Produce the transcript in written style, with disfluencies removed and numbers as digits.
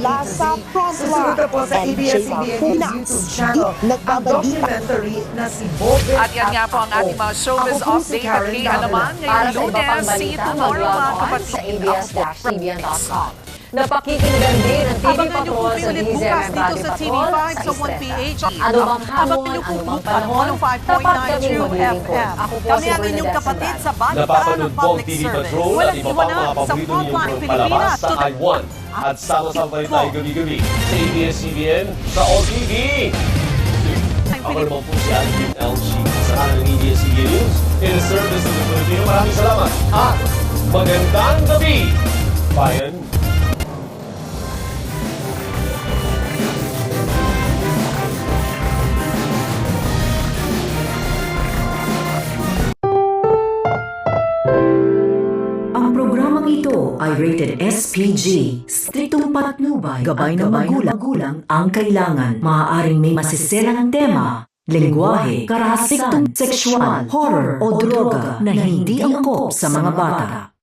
mula sa Frontline. Susunod po sa And ABS-CBN Huna, YouTube channel ang nagbabalita. documentary na si Bobet At yan nga po ang ating mga showbiz Ako po si update at Karen kay Davila. Alaman Para ngayong sa iba Lunes, pang see you balita, tomorrow mga mag-log on kapatid. sa Ako po. abs-cbn.com. Napakikinggan din ang TV Abangan niyo po Patrol sa ulit DZMM bukas dito Radio sa Patrol TV5 sa sa 1 Istreta. PH. Ano bang hamon, Abangan niyo po ano bang bukas, panahon, 105.9 tapat kami True maglilingkod. FM. Ako po Kami si ang Bernadette inyong kapatid Sandan. sa banda Napapanood ng po ang public TV service. Patrol at Walang iba pang iwanan mga sa paborito niyong Frontline palabas Pilipinas. sa I1 at sama-sabay tayo gabi-gabi sa ABS-CBN sa OTV. Ako naman po si Alvin LG sa kanan ng ABS-CBN News in the service of the Filipino. Maraming salamat at magandang gabi, bayan. Ang programang ito ay rated SPG. Striktong patnubay, gabay ng magulang ang kailangan. Maaaring may masiselang tema, lengguwahe, karahasiktong sexual, horror o droga na hindi angkop sa mga bata.